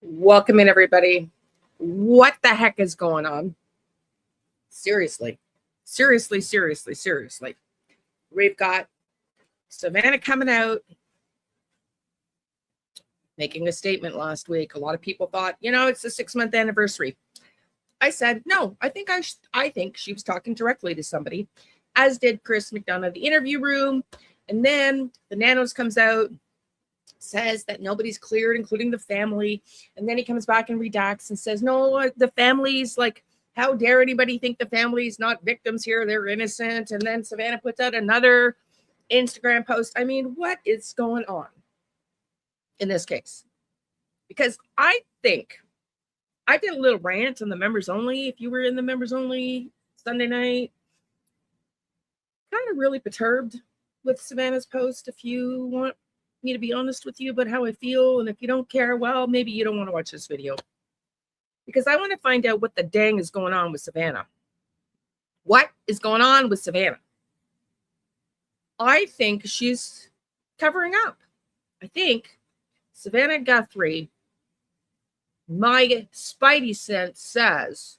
Welcome in, everybody. What the heck is going on? Seriously. We've got Savannah coming out, making a statement last week. A lot of people thought, it's the 6-month anniversary. I said, no, I think she was talking directly to somebody, as did Chris McDonough, the interview room. And then the Nanos comes out, says that nobody's cleared, including the family. And then he comes back and redacts and says, no, the family's like, how dare anybody think the family's not victims here? They're innocent. And then Savannah puts out another Instagram post. I mean, what is going on in this case? Because I think I did a little rant on the members only. If you were in the members only Sunday night, kind of really perturbed with Savannah's post. If you want me to be honest with you about how I feel, and if you don't care, well, maybe you don't want to watch this video, because I want to find out what the dang is going on with Savannah. What is going on with Savannah? I think she's covering up. I think Savannah Guthrie, my spidey sense says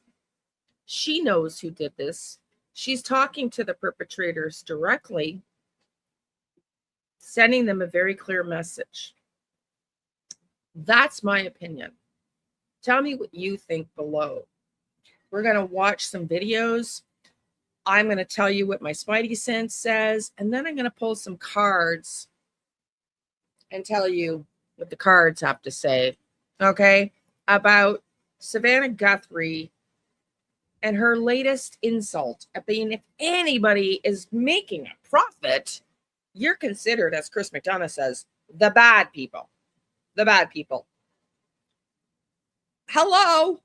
she knows who did this. She's talking to the perpetrators directly, sending them a very clear message. That's my opinion. Tell me what you think below. We're going to watch some videos. I'm going to tell you what my spidey sense says, and then I'm going to pull some cards and tell you what the cards have to say, okay, about Savannah Guthrie and her latest insult. I mean, if anybody is making a profit, you're considered, as Chris McDonough says, the bad people. The bad people. Hello?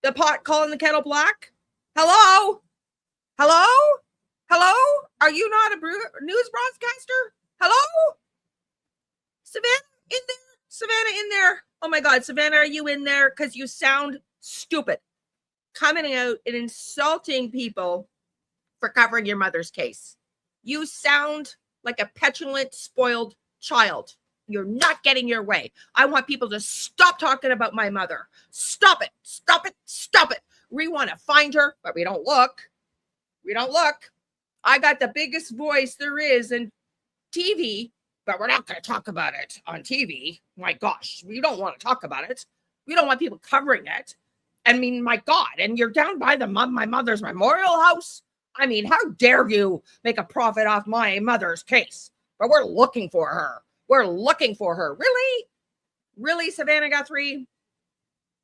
The pot calling the kettle black? Hello? Hello? Hello? Are you not a news broadcaster? Hello? Savannah in there? Savannah in there? Oh my God, Savannah, are you in there? Because you sound stupid. Coming out and insulting people for covering your mother's case. You sound like a petulant, spoiled child. You're not getting your way. I want people to stop talking about my mother. Stop it. Stop it. Stop it. We want to find her, but we don't look. We don't look. I got the biggest voice there is in TV, but we're not going to talk about it on TV. My gosh, we don't want to talk about it. We don't want people covering it. I mean, my God, and you're down by my mother's memorial house. I mean, how dare you make a profit off my mother's case? But we're looking for her. We're looking for her. Really? Really, Savannah Guthrie?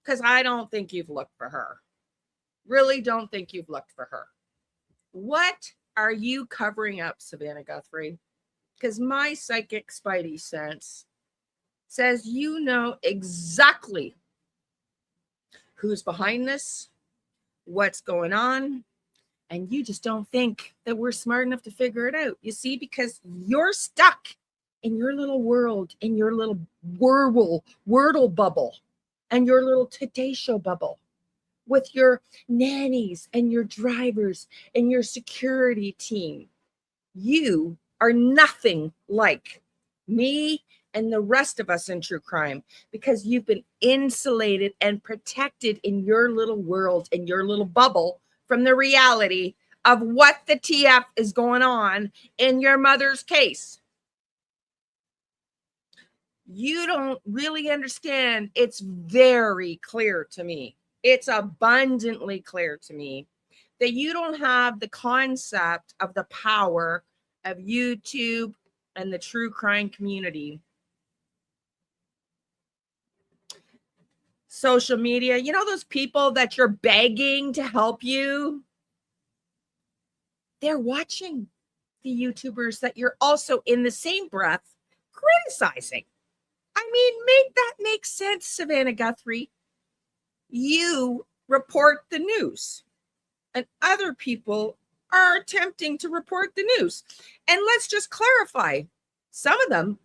Because I don't think you've looked for her. Really don't think you've looked for her. What are you covering up, Savannah Guthrie? Because my psychic spidey sense says you know exactly who's behind this, what's going on, and you just don't think that we're smart enough to figure it out. You see, because you're stuck in your little world, in your little Wordle bubble, and your little Today Show bubble with your nannies and your drivers and your security team. You are nothing like me and the rest of us in true crime, because you've been insulated and protected in your little world, in your little bubble, from the reality of what the TF is going on in your mother's case. You don't really understand. It's very clear to me. It's abundantly clear to me that you don't have the concept of the power of YouTube and the true crime community. Social media, you know those people that you're begging to help you? They're watching the YouTubers that you're also in the same breath criticizing. I mean, make that make sense, Savannah Guthrie. You report the news, and other people are attempting to report the news. And let's just clarify, some of them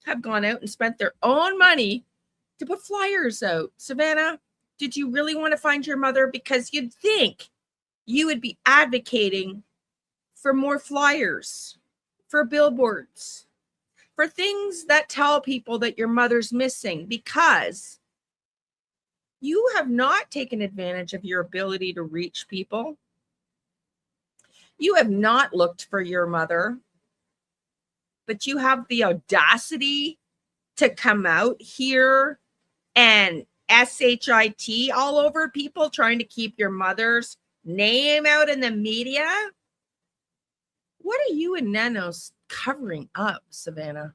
have gone out and spent their own money to put flyers out. Savannah, did you really want to find your mother? Because you'd think you would be advocating for more flyers, for billboards, for things that tell people that your mother's missing, because You have not taken advantage of your ability to reach people. You have not looked for your mother, but you have the audacity to come out here and SHIT all over people trying to keep your mother's name out in the media. What are you and Nanos covering up, Savannah?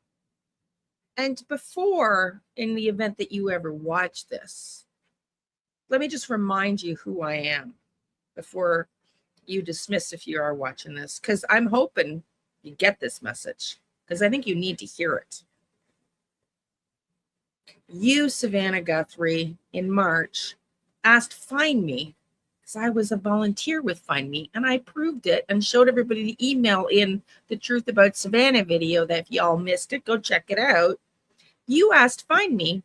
And before, in the event that you ever watch this, let me just remind you who I am before you dismiss if you are watching this, because I'm hoping you get this message, because I think you need to hear it. You, Savannah Guthrie, in March, asked Find Me, because I was a volunteer with Find Me, and I proved it and showed everybody the email in the Truth About Savannah video that if y'all missed it, go check it out. You asked Find Me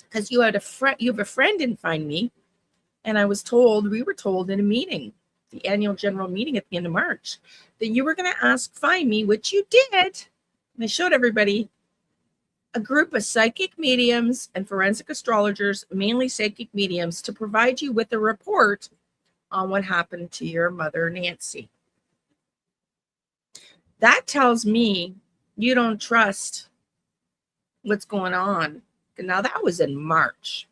because you have a friend in Find Me, and we were told in a meeting, the annual general meeting at the end of March, that you were going to ask Find Me, which you did. And I showed everybody a group of psychic mediums and forensic astrologers, mainly psychic mediums, to provide you with a report on what happened to your mother, Nancy. That tells me you don't trust what's going on. Now, that was in March.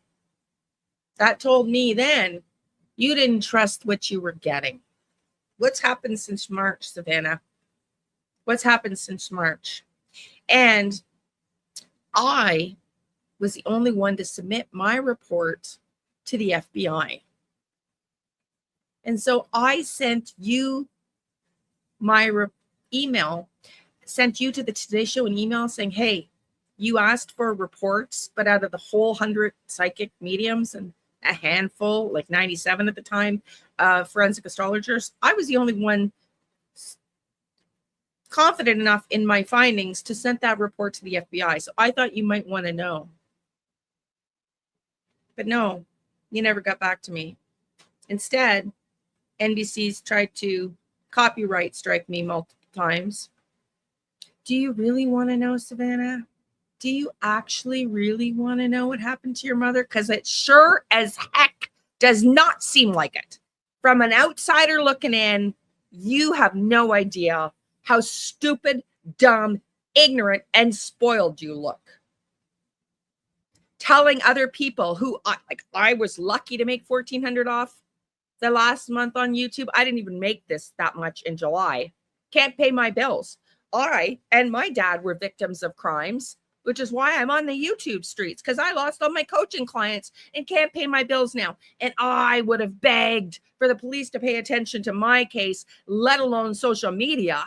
That told me then you didn't trust what you were getting. What's happened since March, Savannah? What's happened since March? And I was the only one to submit my report to the FBI. And so I sent you my email, sent you to the Today Show an email saying, hey, you asked for reports, but out of the whole 100 psychic mediums and a handful, like 97 at the time, forensic astrologers, I was the only one confident enough in my findings to send that report to the FBI. So I thought you might want to know. But no, you never got back to me. Instead, NBC's tried to copyright strike me multiple times. Do you really want to know, Savannah? Do you actually really want to know what happened to your mother? Because it sure as heck does not seem like it. From an outsider looking in, you have no idea how stupid, dumb, ignorant, and spoiled you look. Telling other people who, I was lucky to make $1,400 off the last month on YouTube. I didn't even make this that much in July. Can't pay my bills. I and my dad were victims of crimes, which is why I'm on the YouTube streets, because I lost all my coaching clients and can't pay my bills now. And I would have begged for the police to pay attention to my case, let alone social media.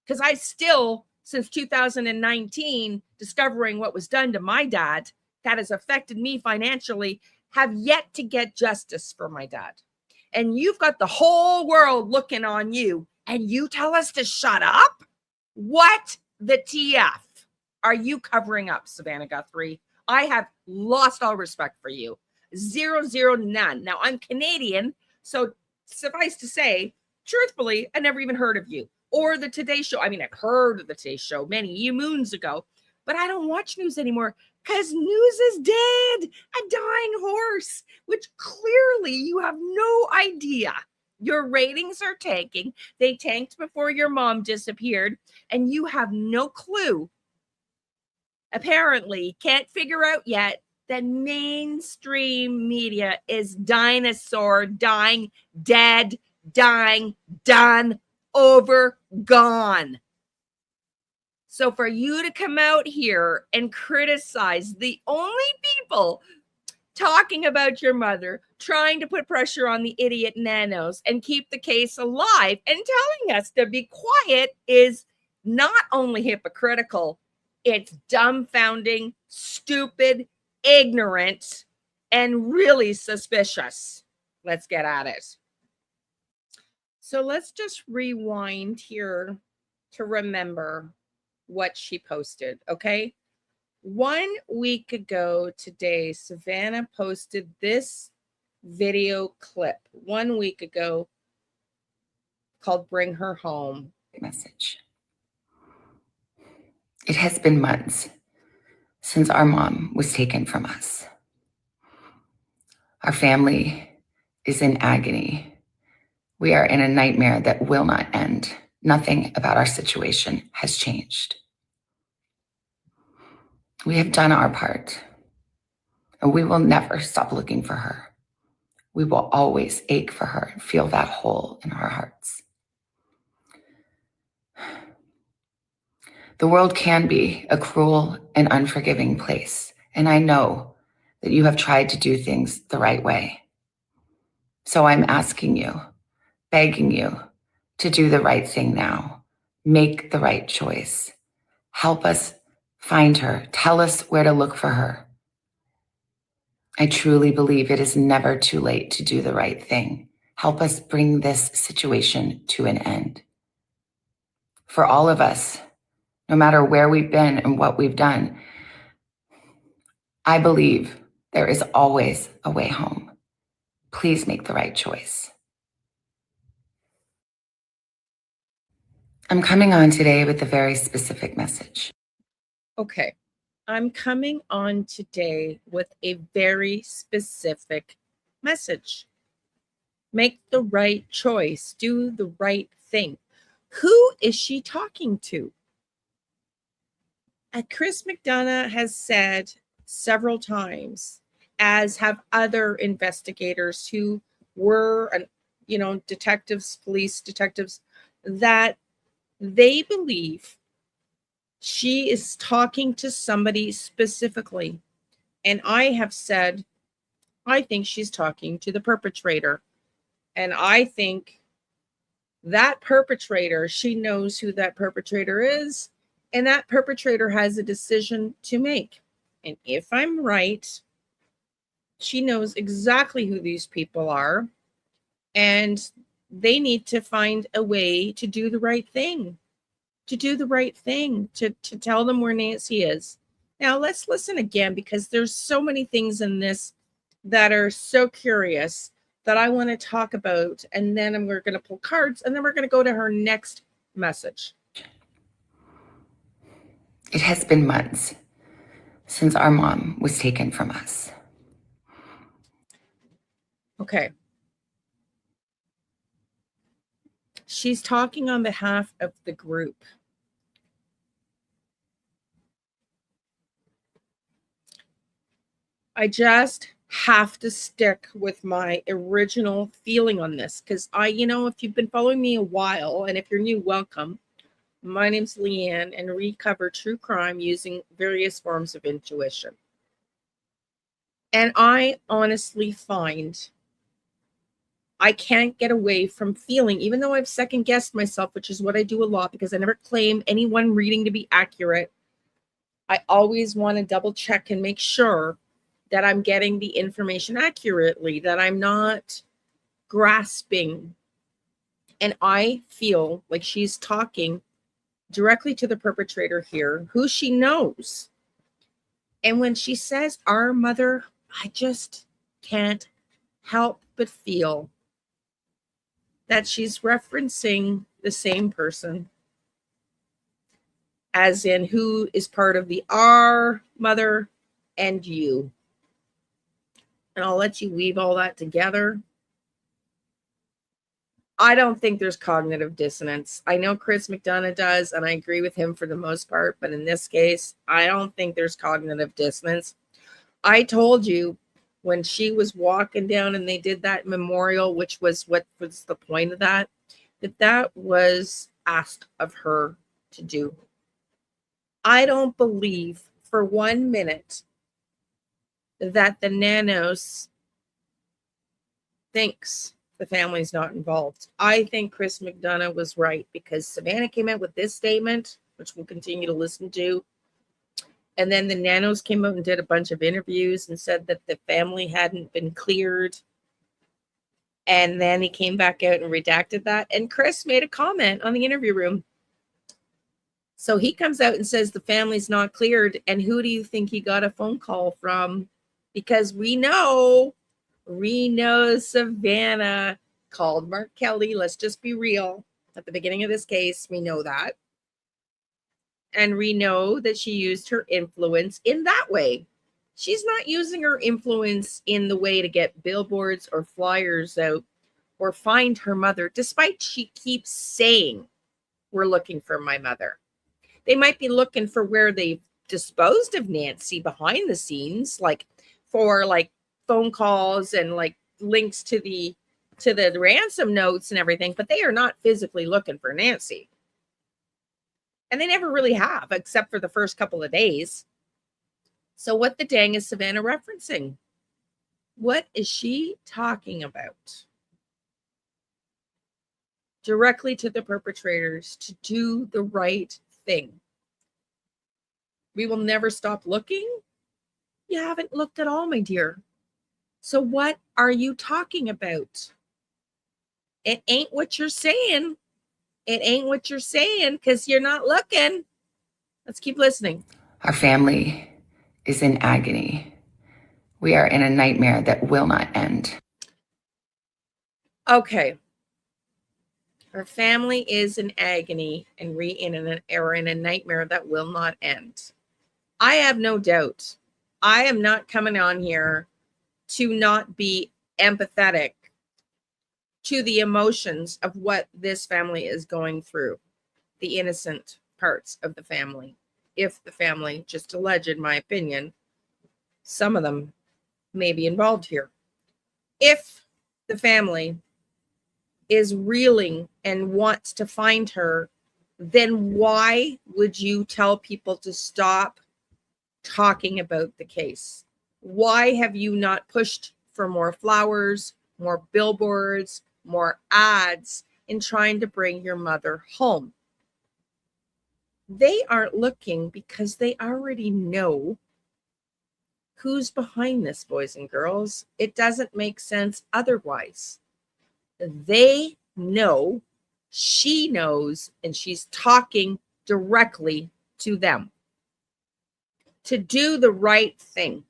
Because I still, since 2019, discovering what was done to my dad that has affected me financially, have yet to get justice for my dad. And you've got the whole world looking on you, and you tell us to shut up? What the TF are you covering up, Savannah Guthrie? I have lost all respect for you. 0, none. Now, I'm Canadian, so suffice to say, truthfully, I never even heard of you or the Today Show. I mean, I've heard of the Today Show many moons ago, but I don't watch news anymore because news is dead, a dying horse, which clearly you have no idea. Your ratings are tanking. They tanked before your mom disappeared, and you have no clue. Apparently, can't figure out yet that mainstream media is dinosaur, dying, dead, dying, done, over, gone. So for you to come out here and criticize the only people talking about your mother, trying to put pressure on the idiot nanos and keep the case alive and telling us to be quiet is not only hypocritical, it's dumbfounding, stupid, ignorant, and really suspicious. Let's get at it. So let's just rewind here to remember what she posted, okay? 1 week ago today, Savannah posted this video clip 1 week ago called Bring Her Home. Message. It has been months since our mom was taken from us. Our family is in agony. We are in a nightmare that will not end. Nothing about our situation has changed. We have done our part, and we will never stop looking for her. We will always ache for her and feel that hole in our hearts. The world can be a cruel and unforgiving place, and I know that you have tried to do things the right way. So I'm asking you, begging you to do the right thing now. Make the right choice. Help us find her. Tell us where to look for her. I truly believe it is never too late to do the right thing. Help us bring this situation to an end. For all of us, no matter where we've been and what we've done, I believe there is always a way home. Please make the right choice. I'm coming on today with a very specific message. Okay. I'm coming on today with a very specific message. Make the right choice. Do the right thing. Who is she talking to? Chris McDonough has said several times, as have other investigators who were, detectives, police detectives, that they believe she is talking to somebody specifically. And I have said, I think she's talking to the perpetrator. And I think that perpetrator, she knows who that perpetrator is, and that perpetrator has a decision to make. And if I'm right, she knows exactly who these people are, and they need to find a way to do the right thing, to tell them where Nancy is. Now, let's listen again, because there's so many things in this that are so curious that I want to talk about. And then we're going to pull cards, and then we're going to go to her next message. It has been months since our mom was taken from us. Okay. She's talking on behalf of the group. I just have to stick with my original feeling on this, because if you've been following me a while, and if you're new, welcome. My name's Leanne, and we cover true crime using various forms of intuition. And I honestly find I can't get away from feeling, even though I've second guessed myself, which is what I do a lot, because I never claim any one reading to be accurate. I always want to double check and make sure that I'm getting the information accurately, that I'm not grasping. And I feel like she's talking directly to the perpetrator here, who she knows. And when she says our mother, I just can't help but feel that she's referencing the same person, as in who is part of the our mother and you. And I'll let you weave all that together. I don't think there's cognitive dissonance. I know Chris McDonough does, and I agree with him for the most part. But in this case, I don't think there's cognitive dissonance. I told you when she was walking down and they did that memorial, which was what was the point of that, that was asked of her to do. I don't believe for 1 minute that the Nanos thinks the family's not involved. I think Chris McDonough was right, because Savannah came out with this statement, which we'll continue to listen to. And then the Nanos came out and did a bunch of interviews and said that the family hadn't been cleared. And then he came back out and redacted that. And Chris made a comment on the interview room. So he comes out and says the family's not cleared. And who do you think he got a phone call from? Because we know Savannah called Mark Kelly. Let's just be real. At the beginning of this case, we know that. And we know that she used her influence in that way. She's not using her influence in the way to get billboards or flyers out or find her mother, despite she keeps saying, we're looking for my mother. They might be looking for where they've disposed of Nancy behind the scenes, like for like phone calls and like links to the ransom notes and everything, but they are not physically looking for Nancy. And they never really have, except for the first couple of days. So what the dang is Savannah referencing? What is she talking about? Directly to the perpetrators to do the right thing. We will never stop looking. You haven't looked at all, my dear. So what are you talking about? It ain't what you're saying. It ain't what you're saying because you're not looking. Let's keep listening. Our family is in agony. We are in a nightmare that will not end. Okay. Our family is in agony and in a nightmare that will not end. I have no doubt. I am not coming on here to not be empathetic to the emotions of what this family is going through, the innocent parts of the family. If the family, just alleged, in my opinion, some of them may be involved here. If the family is reeling and wants to find her, then why would you tell people to stop talking about the case? Why have you not pushed for more flowers, more billboards, more ads in trying to bring your mother home? They aren't looking because they already know who's behind this, boys and girls. It doesn't make sense otherwise. They know, she knows, and she's talking directly to them to do the right thing.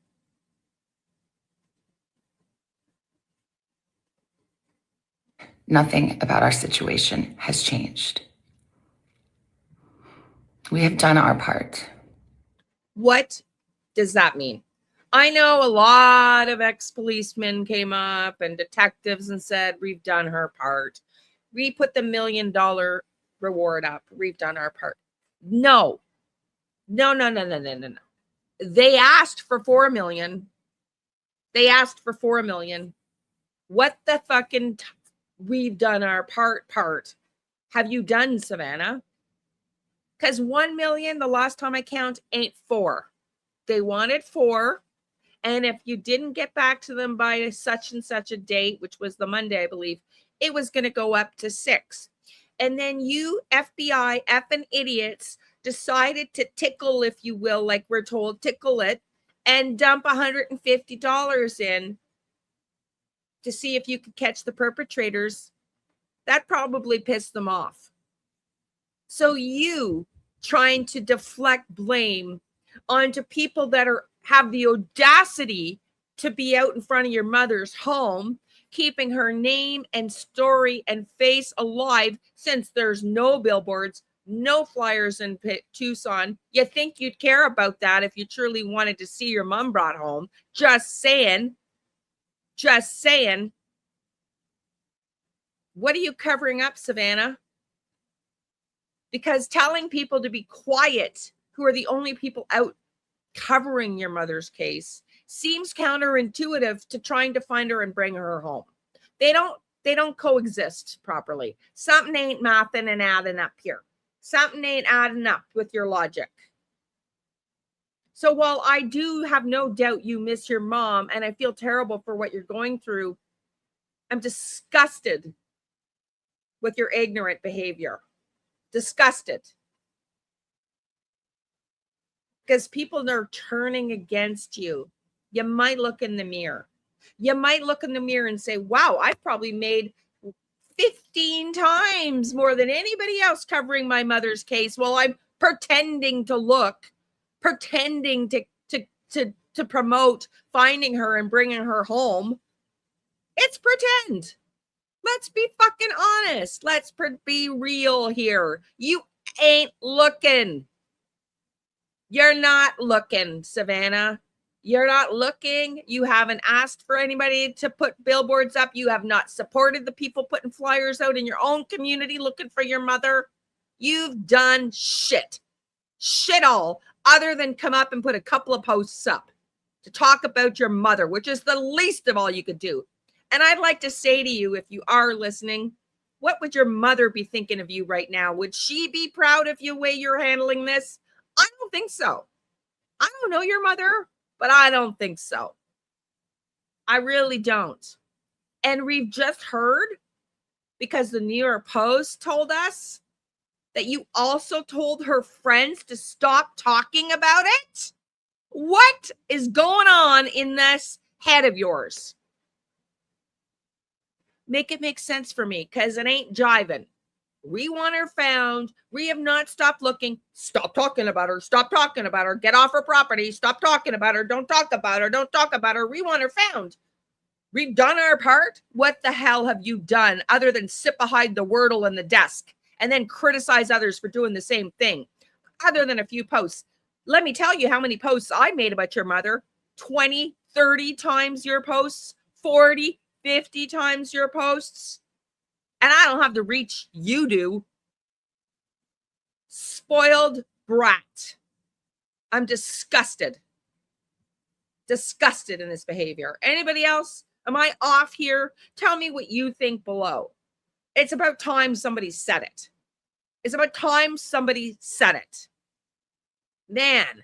Nothing about our situation has changed. We have done our part. What does that mean? I know a lot of ex-policemen came up and detectives and said, we've done our part. We put the $1 million reward up. We've done our part. No. They asked for 4 million. They asked for 4 million. What the fucking we've done our part have you done, Savannah? Because 1 million, the last time I count, ain't 4. They wanted 4. And if you didn't get back to them by such and such a date, which was the Monday, I believe, it was going to go up to 6. And then you FBI effing idiots decided to tickle, if you will, like we're told, tickle it, and dump $150 in to see if you could catch the perpetrators. That probably pissed them off. So you trying to deflect blame onto people that have the audacity to be out in front of your mother's home, keeping her name and story and face alive since there's no billboards, no flyers in Tucson. You think you'd care about that if you truly wanted to see your mom brought home. Just saying. Just saying. What are you covering up, Savannah? Because telling people to be quiet, who are the only people out covering your mother's case, seems counterintuitive to trying to find her and bring her home. They don't coexist properly. Something ain't mathing and adding up here. Something ain't adding up with your logic. So while I do have no doubt you miss your mom and I feel terrible for what you're going through, I'm disgusted with your ignorant behavior. Disgusted. Because people are turning against you. You might look in the mirror. You might look in the mirror and say, wow, I've probably made 15 times more than anybody else covering my mother's case while I'm pretending to look, pretending to promote finding her and bringing her home. It's pretend. Let's be fucking honest. Let's be real here. You ain't looking. You're not looking, Savannah. You're not looking. You haven't asked for anybody to put billboards up. You have not supported the people putting flyers out in your own community looking for your mother. You've done shit all, other than come up and put a couple of posts up to talk about your mother, which is the least of all you could do. And I'd like to say to you, if you are listening, what would your mother be thinking of you right now? Would she be proud of you the way you're handling this? I don't think so. I don't know your mother, but I don't think so. I really don't. And we've just heard, because the New York Post told us, that you also told her friends to stop talking about it. What is going on in this head of yours? Make it make sense for me, because it ain't jiving. We want her found. We have not stopped looking. Stop talking about her. Stop talking about her. Get off her property. Stop talking about her. Don't talk about her. Don't talk about her. We want her found. We've done our part. What the hell have you done other than sit behind the Wordle in the desk and then criticize others for doing the same thing? Other than a few posts. Let me tell you how many posts I made about your mother. 20, 30 times your posts. 40, 50 times your posts. And I don't have the reach you do. Spoiled brat. I'm disgusted. Disgusted in this behavior. Anybody else? Am I off here? Tell me what you think below. It's about time somebody said it. It's about time somebody said it. Man,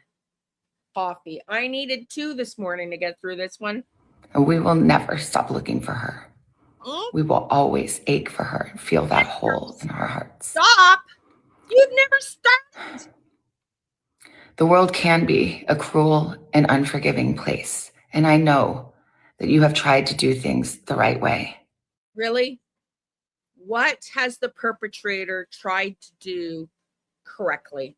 coffee. I needed 2 this morning to get through this one. We will never stop looking for her. We will always ache for her and feel that hole in our hearts. Stop. You've never started. The world can be a cruel and unforgiving place, and I know that you have tried to do things the right way. Really? What has the perpetrator tried to do correctly?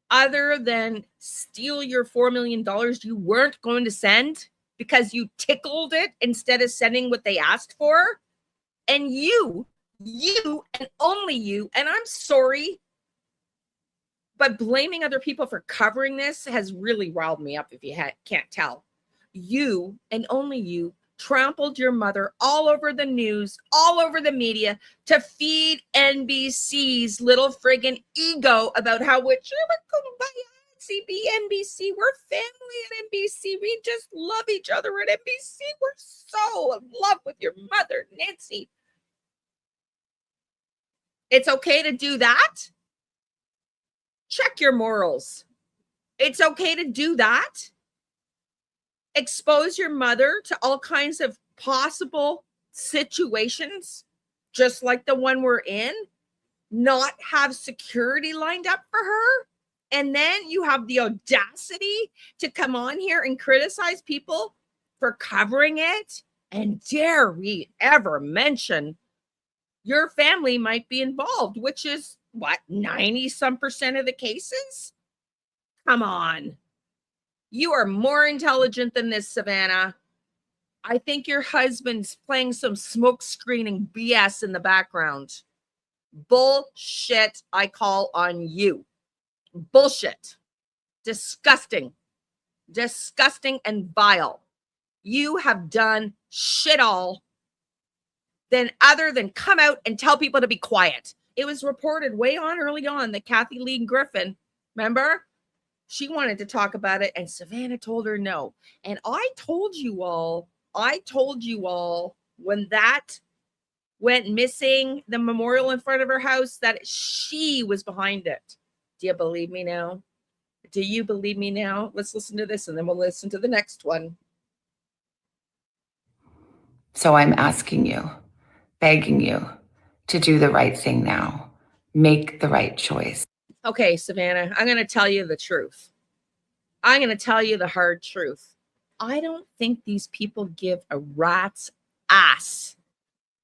Other than steal your $4 million you weren't going to send because you tickled it instead of sending what they asked for? And you and only you, and I'm sorry, but blaming other people for covering this has really riled me up if you can't tell. You and only you trampled your mother all over the news, all over the media to feed NBC's little friggin' ego about how we're NBC. We're family at NBC. We just love each other at NBC. We're so in love with your mother, Nancy. It's okay to do that. Check your morals. It's okay to do that. Expose your mother to all kinds of possible situations, just like the one we're in, not have security lined up for her. And then you have the audacity to come on here and criticize people for covering it. And dare we ever mention your family might be involved, which is what, 90% of the cases? Come on. You are more intelligent than this, Savannah. I think your husband's playing some smoke screening BS in the background. Bullshit, I call on you. Bullshit. Disgusting. Disgusting and vile. You have done shit all other than come out and tell people to be quiet. It was reported way on early on that Kathy Lee Griffin, remember? She wanted to talk about it and Savannah told her no. And I told you all when that went missing, the memorial in front of her house, that she was behind it. Do you believe me now? Do you believe me now? Let's listen to this and then we'll listen to the next one. So I'm asking you, begging you to do the right thing now. Make the right choice. Okay, Savannah, I'm going to tell you the truth. I'm going to tell you the hard truth. I don't think these people give a rat's ass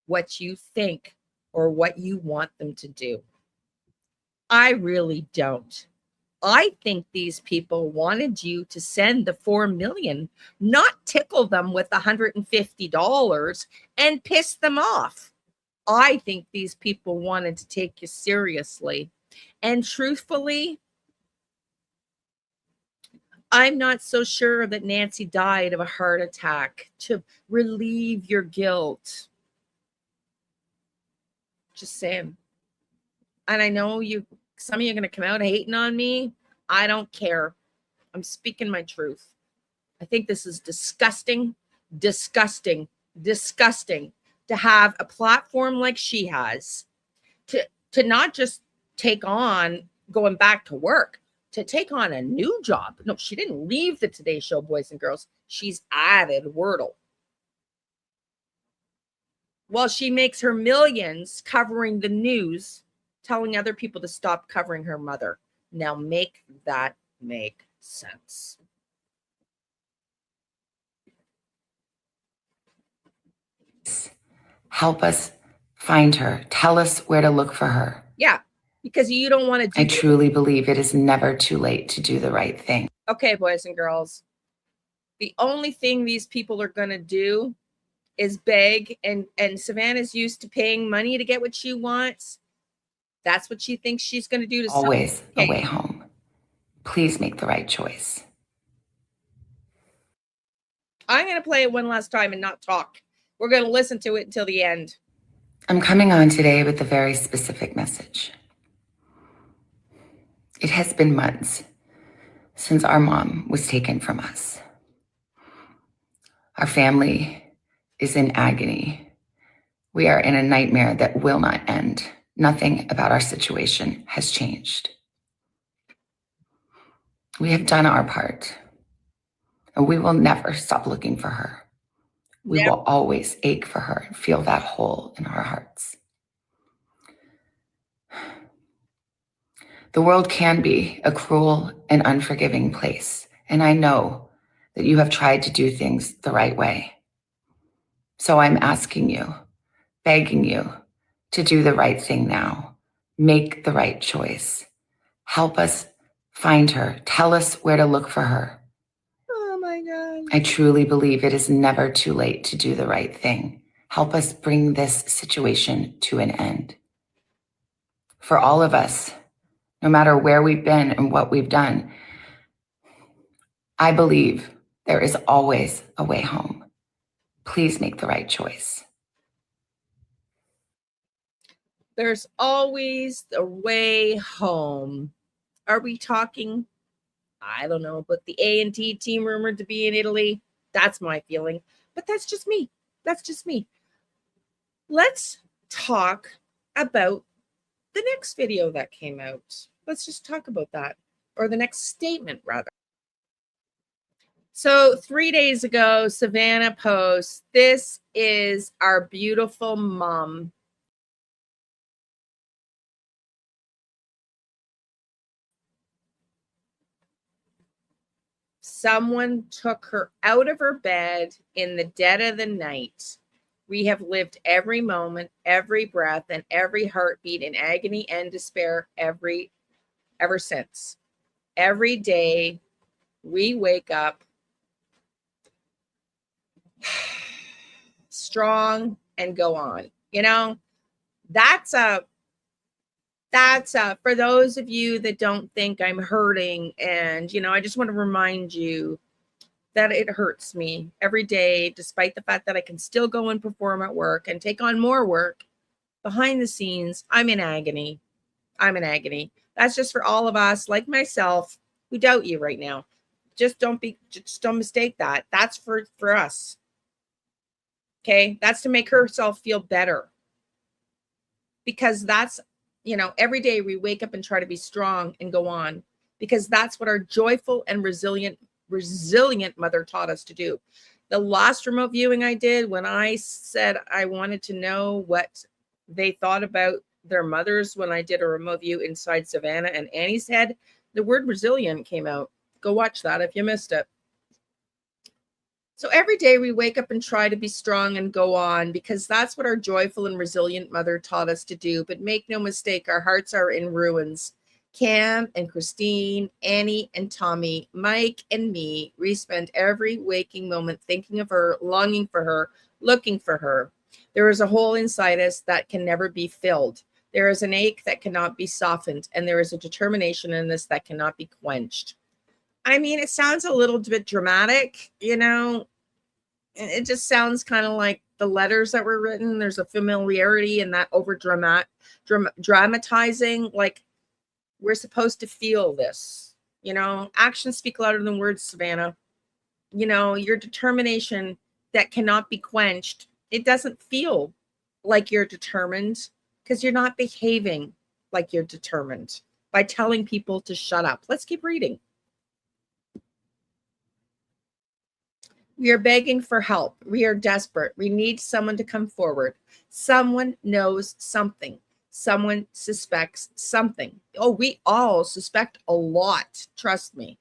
what you think or what you want them to do. I really don't. I think these people wanted you to send the $4 million, not tickle them with $150 and piss them off. I think these people wanted to take you seriously. And truthfully, I'm not so sure that Nancy died of a heart attack to relieve your guilt. Just saying. And I know some of you are going to come out hating on me. I don't care. I'm speaking my truth. I think this is disgusting, disgusting, disgusting to have a platform like she has to not just take on going back to work, to take on a new job. No, she didn't leave the Today Show, boys and girls. She's added Wordle. Well, she makes her millions covering the news, telling other people to stop covering her mother. Now make that make sense. Help us find her. Tell us where to look for her. Yeah, because you don't want to do I truly believe it is never too late to do the right thing. Okay, boys and girls. The only thing these people are going to do is beg, and Savannah's used to paying money to get what she wants. That's what she thinks she's going to do to always a way home. Please make the right choice. I'm going to play it one last time and not talk. We're going to listen to it until the end. I'm coming on today with a very specific message. It has been months since our mom was taken from us. Our family is in agony. We are in a nightmare that will not end. Nothing about our situation has changed. We have done our part, and we will never stop looking for her. We will always ache for her and feel that hole in our hearts. The world can be a cruel and unforgiving place, and I know that you have tried to do things the right way. So I'm asking you, begging you to do the right thing now. Make the right choice. Help us find her. Tell us where to look for her. Oh my God. I truly believe it is never too late to do the right thing. Help us bring this situation to an end. For all of us, no matter where we've been and what we've done, I believe there is always a way home. Please make the right choice. There's always a way home. Are we talking, I don't know, but the A&T team rumored to be in Italy? That's my feeling. But that's just me. That's just me. Let's talk about the next video that came out. Let's just talk about that. Or the next statement, rather. So 3 days ago, Savannah posts, "This is our beautiful mom." Someone took her out of her bed in the dead of the night. We have lived every moment, every breath, and every heartbeat in agony and despair ever since. Every day we wake up strong and go on. You know, that's for those of you that don't think I'm hurting. And, you know, I just want to remind you that it hurts me every day, despite the fact that I can still go and perform at work and take on more work. Behind the scenes, I'm in agony. I'm in agony. That's just for all of us, like myself, who doubt you right now. Just don't mistake that. That's for us. Okay. That's to make herself feel better. Because that's, you know, every day we wake up and try to be strong and go on, because that's what our joyful and resilient mother taught us to do. The last remote viewing I did, when I said I wanted to know what they thought about their mothers, when I did a remote view inside Savannah and Annie's head, the word resilient came out. Go watch that if you missed it. So every day we wake up and try to be strong and go on, because that's what our joyful and resilient mother taught us to do. But make no mistake, our hearts are in ruins. Cam and Christine, Annie and Tommy, Mike and me, we spend every waking moment thinking of her, longing for her, looking for her. There is a hole inside us that can never be filled. There is an ache that cannot be softened, and there is a determination in us that cannot be quenched. I mean, it sounds a little bit dramatic, you know. It just sounds kind of like the letters that were written. There's a familiarity in that over dramatizing. Like, we're supposed to feel this, you know. Actions speak louder than words, Savannah. You know, your determination that cannot be quenched. It doesn't feel like you're determined because you're not behaving like you're determined by telling people to shut up. Let's keep reading. We are begging for help. We are desperate. We need someone to come forward. Someone knows something. Someone suspects something. Oh, we all suspect a lot. Trust me.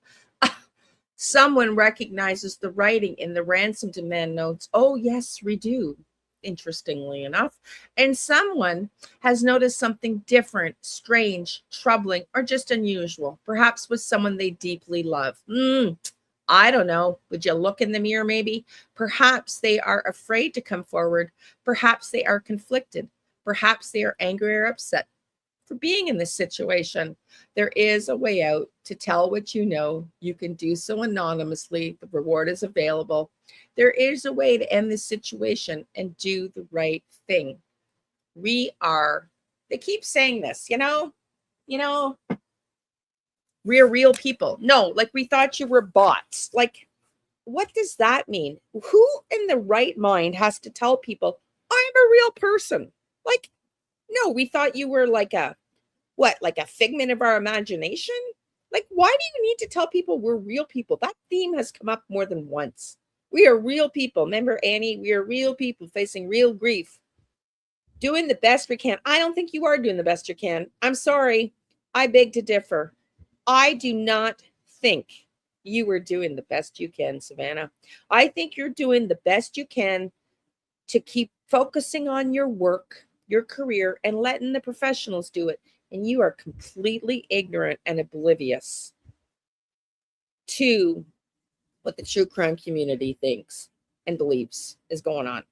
Someone recognizes the writing in the ransom demand notes. Oh, yes, we do. Interestingly enough. And someone has noticed something different, strange, troubling, or just unusual, perhaps with someone they deeply love. I don't know. Would you look in the mirror maybe? Perhaps they are afraid to come forward. Perhaps they are conflicted. Perhaps they are angry or upset for being in this situation. There is a way out to tell what you know. You can do so anonymously. The reward is available. There is a way to end this situation and do the right thing. They keep saying this, you know, we're real people. No, like we thought you were bots. Like, what does that mean? Who in the right mind has to tell people I'm a real person? Like, no, we thought you were like a figment of our imagination? Like, why do you need to tell people we're real people? That theme has come up more than once. We are real people. Remember, Annie, we are real people facing real grief, doing the best we can. I don't think you are doing the best you can. I'm sorry. I beg to differ. I do not think you are doing the best you can, Savannah. I think you're doing the best you can to keep focusing on your work, your career, and letting the professionals do it. And you are completely ignorant and oblivious to what the true crime community thinks and believes is going on.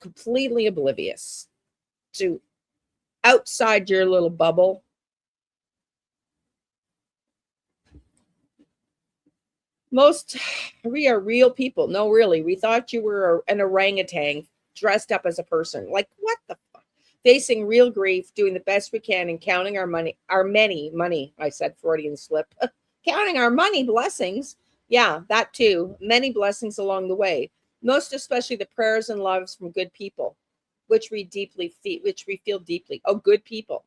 Completely oblivious to outside your little bubble. We are real people. No, really. We thought you were an orangutan dressed up as a person. Like, what the fuck? Facing real grief, doing the best we can, and counting our money. I said Freudian slip. Counting our money blessings. Yeah, that too. Many blessings along the way. Most especially the prayers and loves from good people, which we feel deeply. Oh, good people.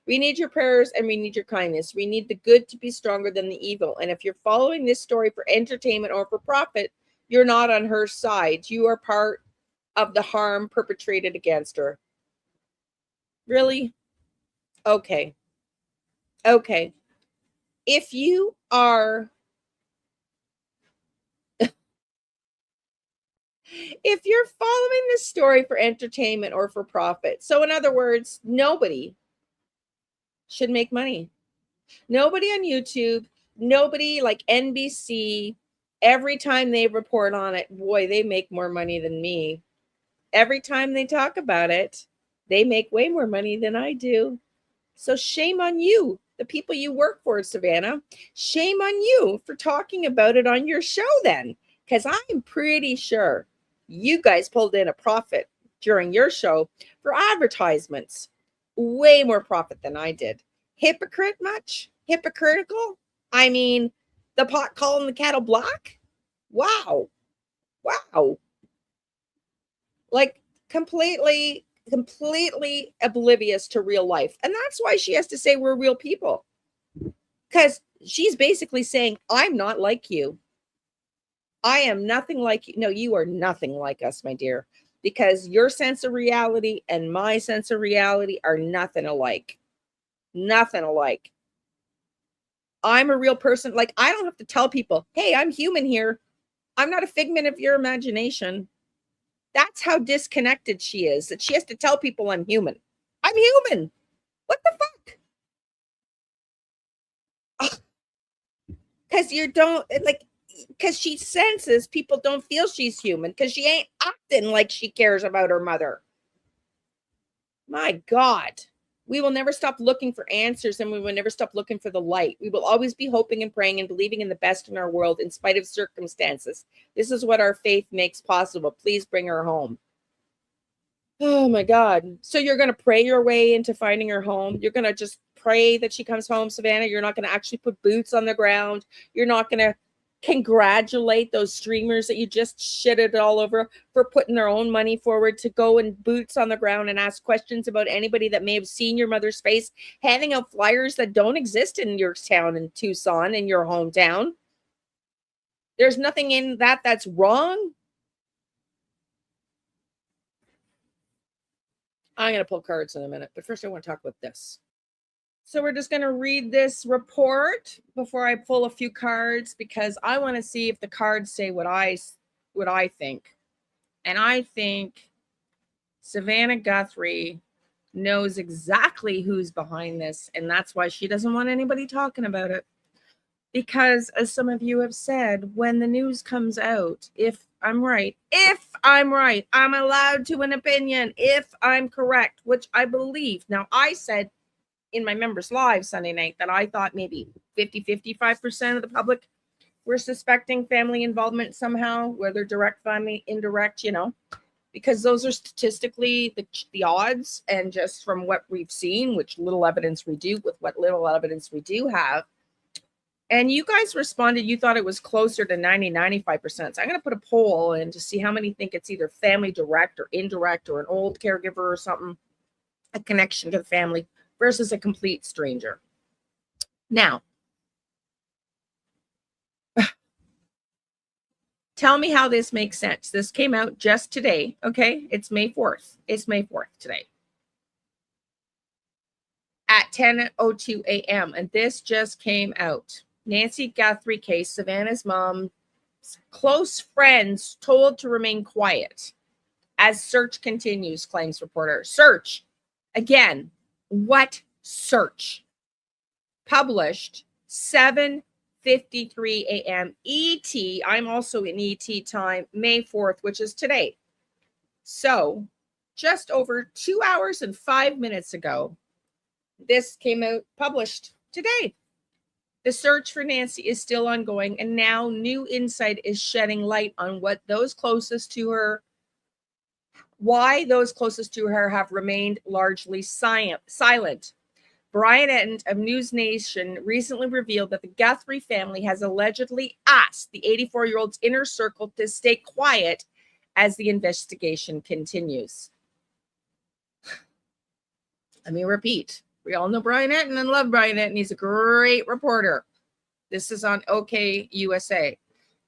We need your prayers and we need your kindness. We need the good to be stronger than the evil. And if you're following this story for entertainment or for profit, you're not on her side. You are part of the harm perpetrated against her. Really? Okay. Okay. If you are if you're following this story for entertainment or for profit, so in other words, nobody should make money. Nobody on YouTube, nobody like NBC, every time they report on it, boy, they make more money than me. Every time they talk about it, they make way more money than I do. So shame on you, the people you work for, Savannah. Shame on you for talking about it on your show then, because I'm pretty sure you guys pulled in a profit during your show for advertisements. Way more profit than I did. Hypocrite much? Hypocritical? I mean, the pot calling the kettle black? Wow. Wow. Like completely oblivious to real life. And that's why she has to say we're real people. Because she's basically saying, I'm not like you. I am nothing like you. No, you are nothing like us, my dear. Because your sense of reality and my sense of reality are nothing alike. Nothing alike. I'm a real person. Like, I don't have to tell people, hey, I'm human here. I'm not a figment of your imagination. That's how disconnected she is, that she has to tell people I'm human. I'm human. What the fuck? Because you don't like, because she senses people don't feel she's human because she ain't acting like she cares about her mother. My God. We will never stop looking for answers, and we will never stop looking for the light. We will always be hoping and praying and believing in the best in our world in spite of circumstances. This is what our faith makes possible. Please bring her home. Oh my God. So you're going to pray your way into finding her home. You're going to just pray that she comes home, Savannah. You're not going to actually put boots on the ground. You're not going to congratulate those streamers that you just shitted all over for putting their own money forward to go and boots on the ground and ask questions about anybody that may have seen your mother's face, handing out flyers that don't exist in your town, in Tucson, in your hometown. There's nothing in that that's wrong. I'm going to pull cards in a minute, but first I want to talk about this. So we're just going to read this report before I pull a few cards, because I want to see if the cards say what I think. And I think Savannah Guthrie knows exactly who's behind this, and that's why she doesn't want anybody talking about it. Because, as some of you have said, when the news comes out, if I'm right, I'm allowed to an opinion, if I'm correct, which I believe. Now, I said in my members live Sunday night that I thought maybe 55% of the public were suspecting family involvement somehow, whether direct family, indirect, because those are statistically the odds. And just from what we've seen, with what little evidence we do have. And you guys responded, you thought it was closer to 95%. So I'm going to put a poll in to see how many think it's either family direct or indirect, or an old caregiver or something, a connection to the family versus a complete stranger. Now, tell me how this makes sense. This came out just today. Okay. It's May 4th. It's May 4th today at 10:02 a.m. And this just came out. Nancy Guthrie case, Savannah's mom's close friends told to remain quiet as search continues, claims reporter. Search. Again, what search? Published 7:53 a.m. ET. I'm also in ET time, May 4th, which is today. So just over 2 hours and 5 minutes ago, this came out, published today. The search for Nancy is still ongoing, and now new insight is shedding light on why those closest to her have remained largely silent. Brian Etton of News Nation recently revealed that the Guthrie family has allegedly asked the 84-year-old's inner circle to stay quiet as the investigation continues. Let me repeat. We all know Brian Etton and love Brian Etton. He's a great reporter. This is on OK USA.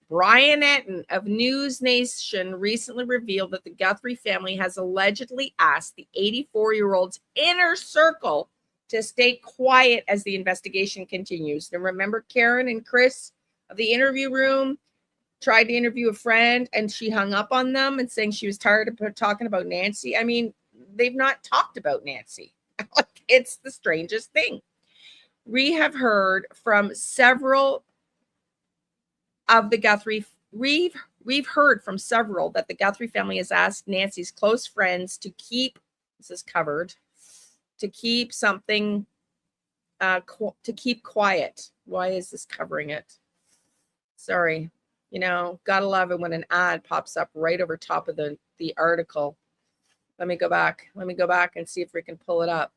Brian Etton of News Nation recently revealed that the Guthrie family has allegedly asked the 84-year-old's inner circle to stay quiet as the investigation continues. And remember, Karen and Chris of the interview room tried to interview a friend, and she hung up on them and saying she was tired of talking about Nancy. I mean, they've not talked about Nancy. It's the strangest thing. We have heard from several of the Guthrie. We've heard from several that the Guthrie family has asked Nancy's close friends to keep, this is covered, to keep something, to keep quiet. Why is this covering it? Sorry. Gotta love it when an ad pops up right over top of the article. Let me go back and see if we can pull it up.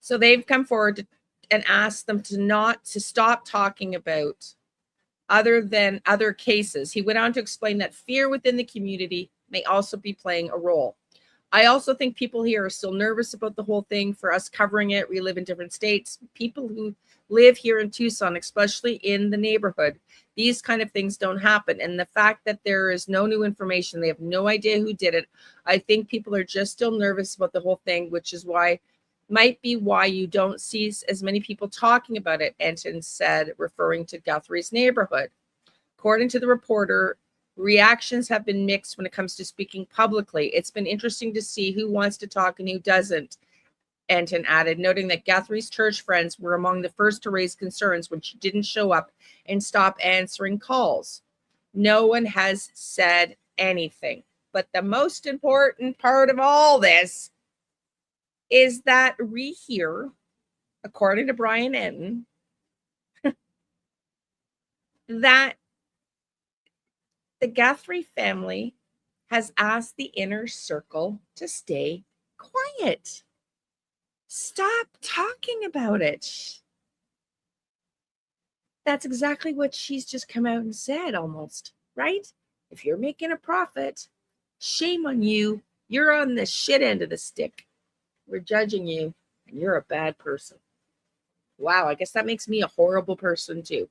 So they've come forward and asked them to stop talking about other cases. He went on to explain that fear within the community may also be playing a role. I also think people here are still nervous about the whole thing. For us covering it, we live in different states. People who live here in Tucson, especially in the neighborhood, these kind of things don't happen. And the fact that there is no new information, they have no idea who did it. I think people are just still nervous about the whole thing, which is might be why you don't see as many people talking about it, Enton said, referring to Guthrie's neighborhood. According to the reporter, reactions have been mixed when it comes to speaking publicly. It's been interesting to see who wants to talk and who doesn't, Enton added, noting that Guthrie's church friends were among the first to raise concerns when she didn't show up and stop answering calls. No one has said anything. But the most important part of all this is that we hear, according to Brian Enton, that the Guthrie family has asked the inner circle to stay quiet. Stop talking about it. That's exactly what she's just come out and said, almost, right? If you're making a profit, shame on you. You're on the shit end of the stick. We're judging you, and you're a bad person. Wow, I guess that makes me a horrible person too.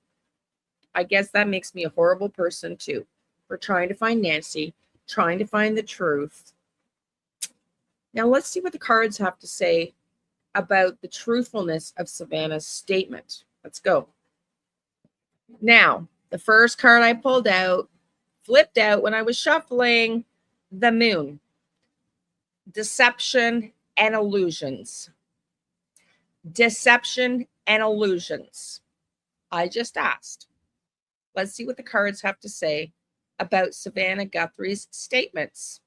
We're trying to find Nancy, trying to find the truth. Now let's see what the cards have to say about the truthfulness of Savannah's statement. Let's go. Now, the first card I pulled out, flipped out when I was shuffling, the moon. Deception and illusions. Deception and illusions. I just asked. Let's see what the cards have to say about Savannah Guthrie's statements.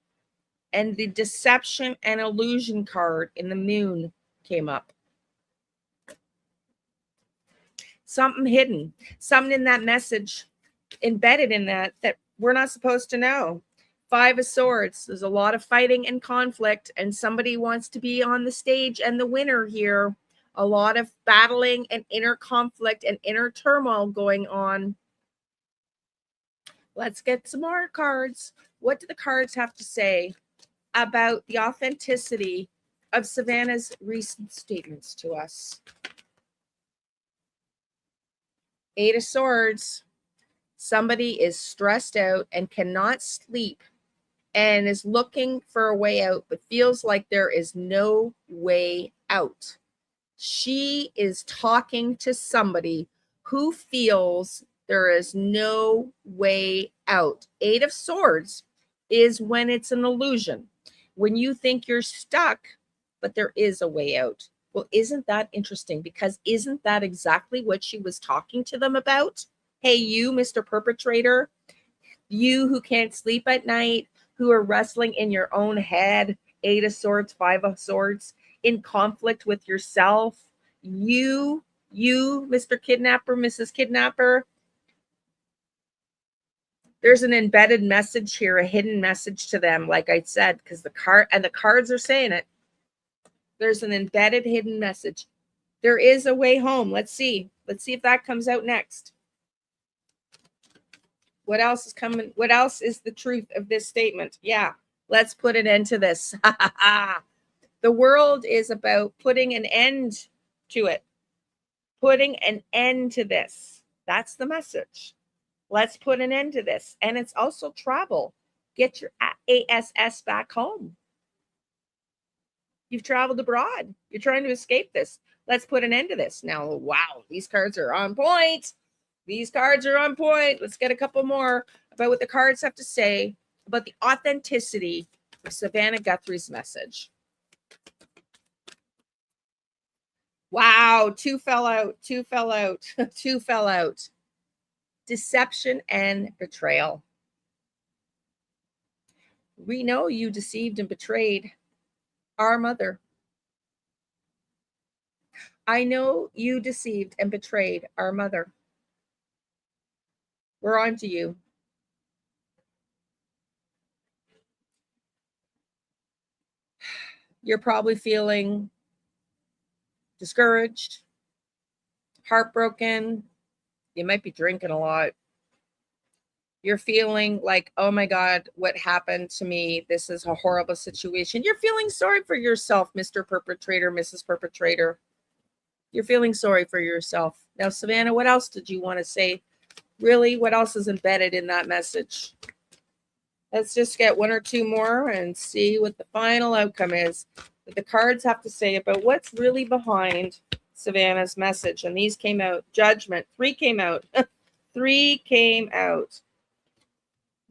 And the deception and illusion card in the moon came up. Something hidden, something in that message embedded in that we're not supposed to know. 5 of Swords. There's a lot of fighting and conflict, and somebody wants to be on the stage and the winner here. A lot of battling and inner conflict and inner turmoil going on. Let's get some more cards. What do the cards have to say about the authenticity of Savannah's recent statements to us? 8 of Swords. Somebody is stressed out and cannot sleep and is looking for a way out, but feels like there is no way out. She is talking to somebody who feels there is no way out. 8 of Swords is when it's an illusion. When you think you're stuck, but there is a way out. Well, isn't that interesting? Because isn't that exactly what she was talking to them about? Hey, you, Mr. Perpetrator, you who can't sleep at night, who are wrestling in your own head, 8 of Swords, 5 of Swords, in conflict with yourself. You, Mr. Kidnapper, Mrs. Kidnapper, there's an embedded message here, a hidden message to them, like I said, because the cards are saying it. There's an embedded hidden message. There is a way home. Let's see if that comes out next. What else is coming? What else is the truth of this statement? Yeah, let's put an end to this. The world is about putting an end to it. Putting an end to this. That's the message. Let's put an end to this. And it's also travel. Get your ASS back home. You've traveled abroad. You're trying to escape this. Let's put an end to this. Now, wow, these cards are on point. These cards are on point. Let's get a couple more about what the cards have to say about the authenticity of Savannah Guthrie's message. Wow, 2 fell out. 2 fell out. 2 fell out. Deception and betrayal. We know you deceived and betrayed our mother. I know you deceived and betrayed our mother. We're on to you. You're probably feeling discouraged, heartbroken. You might be drinking a lot. You're feeling like, oh my God, what happened to me? This is a horrible situation. You're feeling sorry for yourself, Mr. Perpetrator, Mrs. Perpetrator. You're feeling sorry for yourself. Now, Savannah, what else did you want to say? Really, what else is embedded in that message? Let's just get 1 or 2 more and see what the final outcome is. What the cards have to say about what's really behind Savannah's message. And these came out. Judgment. 3 came out. 3 came out.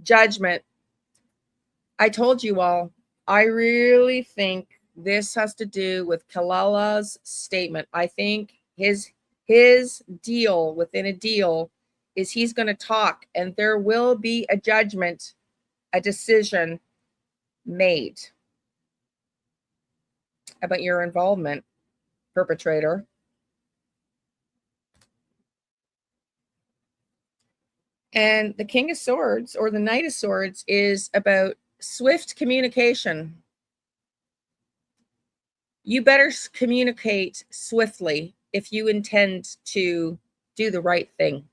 Judgment. I told you all, I really think this has to do with Kalala's statement. I think his deal within a deal is he's going to talk, and there will be a judgment, a decision made. about your involvement, perpetrator. And the King of Swords or the Knight of Swords is about swift communication. You better communicate swiftly if you intend to do the right thing.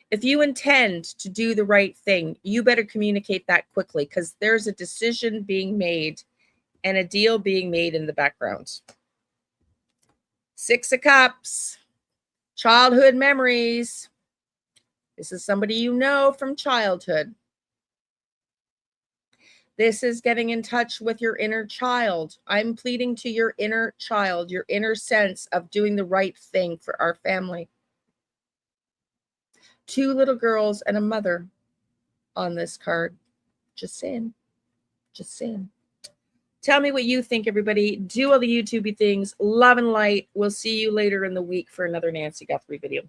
If you intend to do the right thing, you better communicate that quickly, because there's a decision being made and a deal being made in the background. Six of Cups, childhood memories. This is somebody you know from childhood. This is getting in touch with your inner child. I'm pleading to your inner child, your inner sense of doing the right thing for our family. 2 little girls and a mother on this card. Just saying. Just saying. Tell me what you think, everybody. Do all the YouTubey things. Love and light. We'll see you later in the week for another Nancy Guthrie video.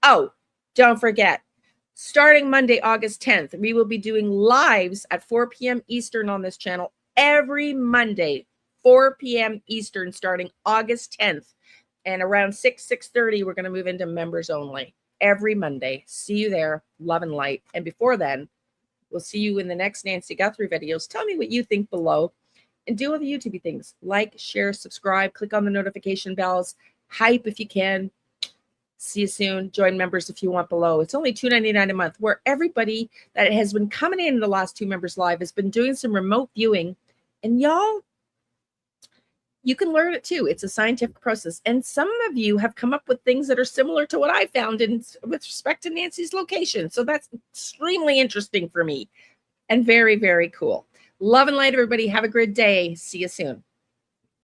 Oh, don't forget. Starting Monday, August 10th, we will be doing lives at 4 p.m. Eastern on this channel every Monday, 4 p.m. Eastern, starting August 10th. And around 6:30, we're going to move into members only every Monday. See you there. Love and light. And before then, we'll see you in the next Nancy Guthrie videos. Tell me what you think below. And do all the YouTube things. Like, share, subscribe, click on the notification bells. Hype if you can. See you soon. Join members if you want below. It's only $2.99 a month, where everybody that has been coming in the last 2 members live has been doing some remote viewing. And y'all, you can learn it too. It's a scientific process. And some of you have come up with things that are similar to what I found with respect to Nancy's location. So that's extremely interesting for me and very, very cool. Love and light, everybody. Have a great day. See you soon.